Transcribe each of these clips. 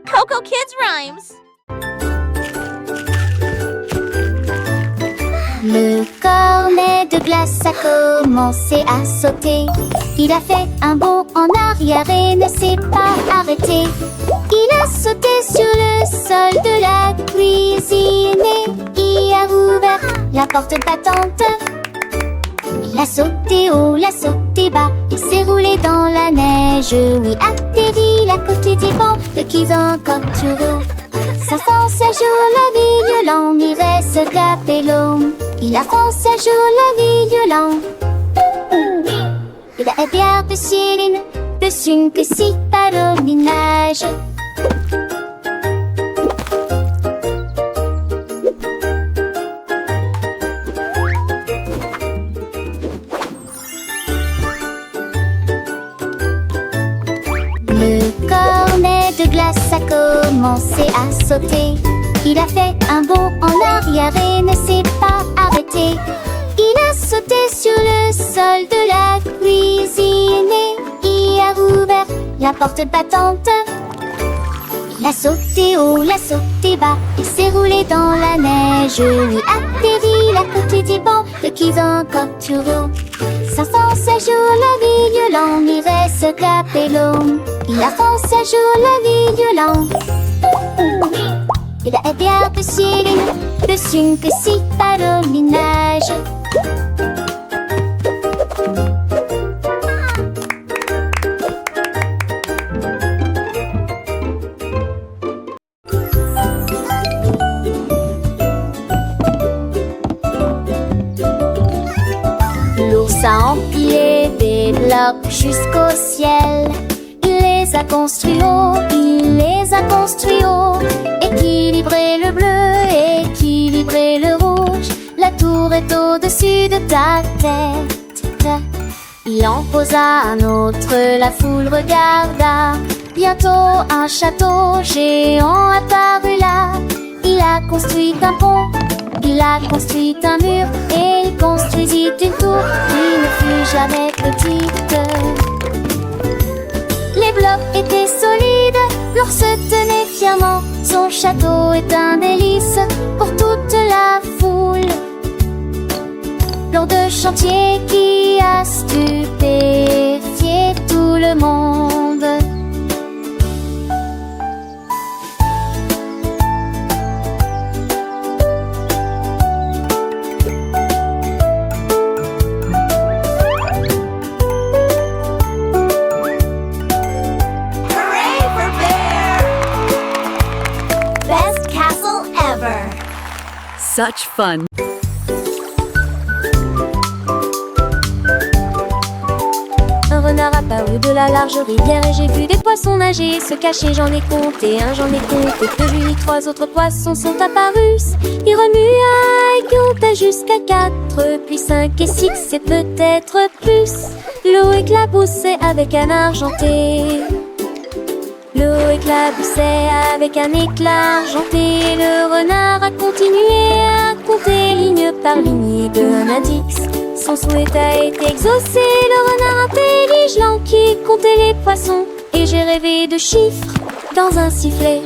Coco Kids Rhymes. Le cornet de glace a commencé à sauter. Il a fait un bond en arrière et ne s'est pas arrêté. Il a sauté sur le sol de la cuisine et il a ouvert la porte battante. Il a sauté haut, il a sauté bas, il s'est roulé dans la neige. Oui, atterri la côté du vent, le qu'ils encore toujours. 500 jours la vie violente, il reste capello. Il a français jour la vie violente. Il a bien de Céline, dessus que si par le ménage. Le cornet de glace a commencé à sauter. Il a fait un bond en arrière et ne s'est pas arrêté. Il a sauté sur le sol de la cuisine et il a ouvert la porte battante. Il a sauté haut, il a sauté bas, il s'est roulé dans la neige. Il a atterri la côté du banc, le qu'ils encore toujours. 500 jours la vie violente, il reste capello. Il a 100 jours la vie violente. Il a bien de Céline, dessus que si par le ménage. L'ours a empilé des blocs jusqu'au ciel. Il les a construits haut, il les a construits haut. Équilibrer le bleu, équilibrer le rouge. La tour est au-dessus de ta tête. Il en posa un autre, la foule regarda. Bientôt un château géant apparut là. Il a construit un pont, il a construit un mur et il construisit une tour qui ne fut jamais petite. Les blocs étaient solides, l'ours tenait fièrement. Son château est un délice pour toute la foule. Plan de chantier qui a stupéfié tout le monde. Such fun. Un renard apparut de la large rivière et j'ai vu des poissons nager, se cacher. J'en ai compté un, j'en ai compté deux, lui, 3 autres poissons sont apparus. Il remua et compta jusqu'à 4, puis 5 et 6 et peut-être plus. L'eau éclaboussait avec un argenté. L'eau éclaboussait avec un éclat argenté. Le renard a continué à compter ligne par ligne d'un index. Son souhait a été exaucé. Le renard intelligent qui comptait les poissons. Et j'ai rêvé de chiffres dans un sifflet.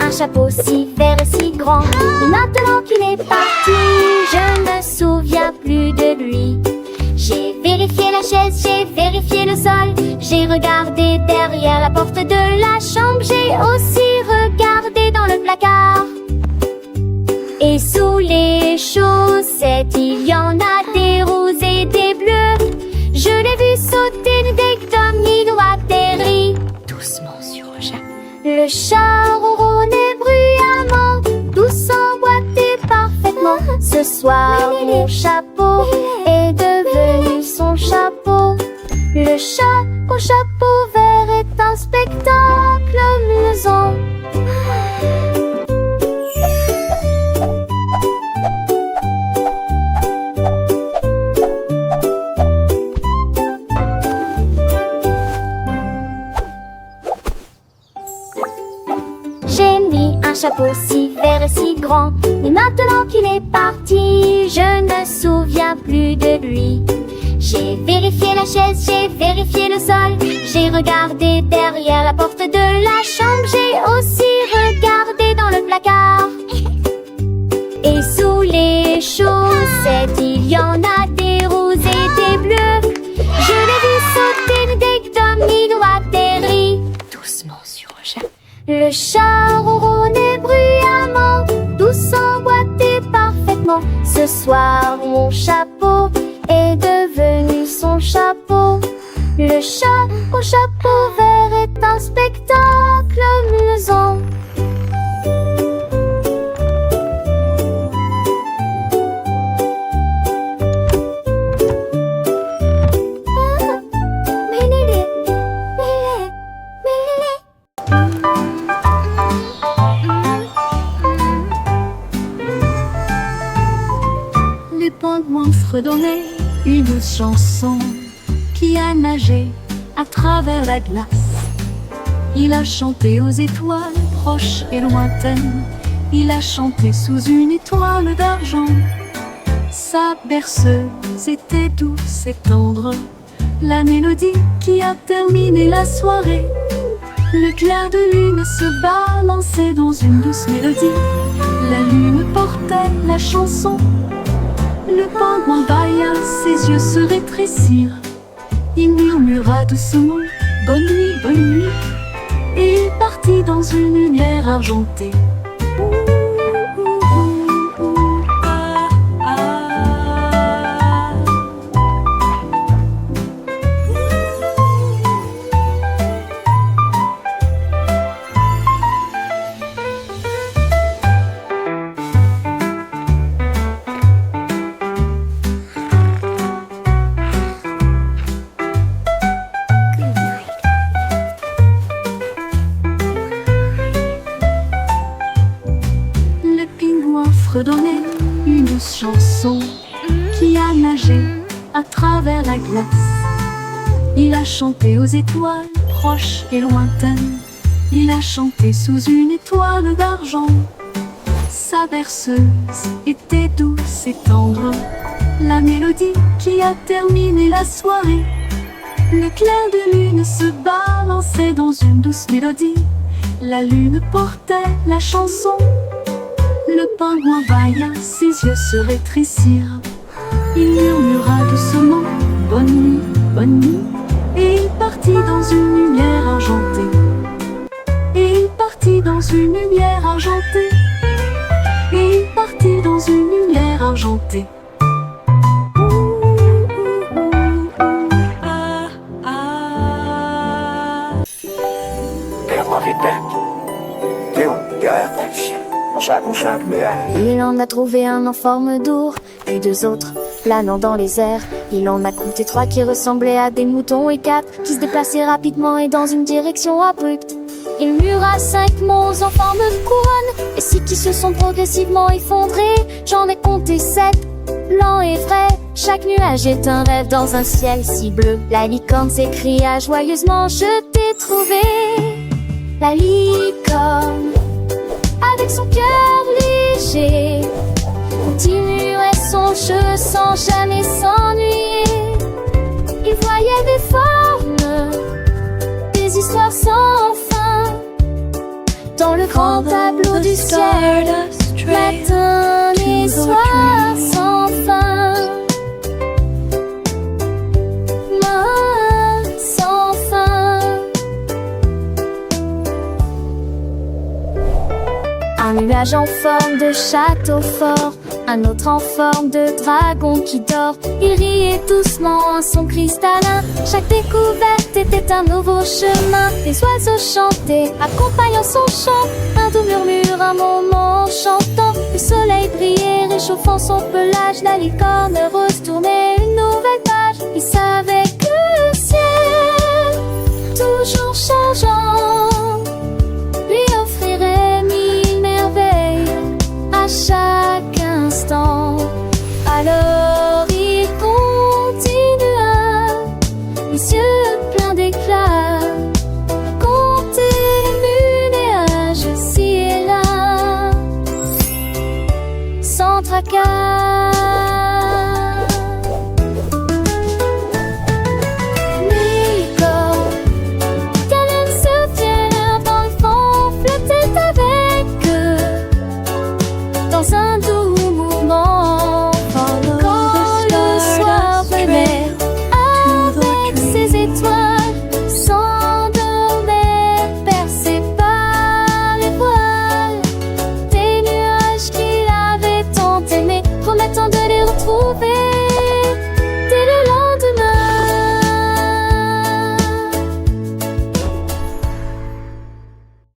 Un chapeau si vert et si grand. Et maintenant qu'il est parti, je ne me souviens plus de lui. J'ai vérifié la chaise, j'ai vérifié le sol. J'ai regardé derrière la porte de la chambre. J'ai aussi regardé dans le placard. Et sous les chaussettes, il y en a des roses et des bleus. Je l'ai vu sauter dès que Domino atterrit doucement sur le chat. Le chat ronronnait bruyamment, tout s'emboîtait parfaitement. Ce soir, mon chapeau est devenu son chapeau. Le chat au chapeau vert est un spectacle amusant. J'ai mis un chapeau si vert et si grand, mais maintenant qu'il est parti, je ne me souviens plus de lui. J'ai vérifié la chaise, j'ai vérifié le sol, j'ai regardé derrière la porte de la chambre, j'ai aussi regardé dans le placard. Et sous les chaussettes, il y en a des roses et des bleus. Je l'ai vu sauter dès que Tommy doit atterrir. Doucement sur le chat. Le chat ronronnait bruyamment, tout s'emboîtait parfaitement. Ce soir, mon chapeau est devenu son chapeau. Le chat au chapeau vert est un spectacle amusant. Les pingouins fredonnaient une chanson qui a nagé à travers la glace. Il a chanté aux étoiles proches et lointaines. Il a chanté sous une étoile d'argent. Sa berceuse était douce et tendre, la mélodie qui a terminé la soirée. Le clair de lune se balançait dans une douce mélodie. La lune portait la chanson. Le pingouin bâilla, ses yeux se rétrécirent. Il murmura doucement « Bonne nuit » et il partit dans une lumière argentée. Redonner une chanson qui a nagé à travers la glace. Il a chanté aux étoiles proches et lointaines. Il a chanté sous une étoile d'argent. Sa berceuse était douce et tendre, la mélodie qui a terminé la soirée. Le clair de lune se balançait dans une douce mélodie. La lune portait la chanson. Le pingouin bâilla, ses yeux se rétrécirent. Il murmura doucement « Bonne nuit » et il partit dans une lumière argentée. Et il partit dans une lumière argentée. Et il partit dans une lumière argentée. Il en a trouvé un en forme d'ours, puis deux autres planant dans les airs. Il en a compté trois qui ressemblaient à des moutons et quatre qui se déplaçaient rapidement et dans une direction abrupte. Il mura 5 mots en forme de couronne et 6 qui se sont progressivement effondrés. J'en ai compté 7, blancs et vrais. Chaque nuage est un rêve dans un ciel si bleu. La licorne s'écria joyeusement « Je t'ai trouvé !» La licorne, avec son cœur léger, continuerait son jeu sans jamais s'ennuyer. Il voyait des formes, des histoires sans fin, dans le grand tableau du ciel, matin et soir sans fin. Sans fin. Un nuage en forme de château fort, un autre en forme de dragon qui dort. Il riait doucement en son cristallin. Chaque découverte était un nouveau chemin. Les oiseaux chantaient, accompagnant son chant. Un doux murmure, un moment en chantant. Le soleil brillait, réchauffant son pelage. La licorne rose tournait une nouvelle page. Il savait que le ciel, toujours changeant,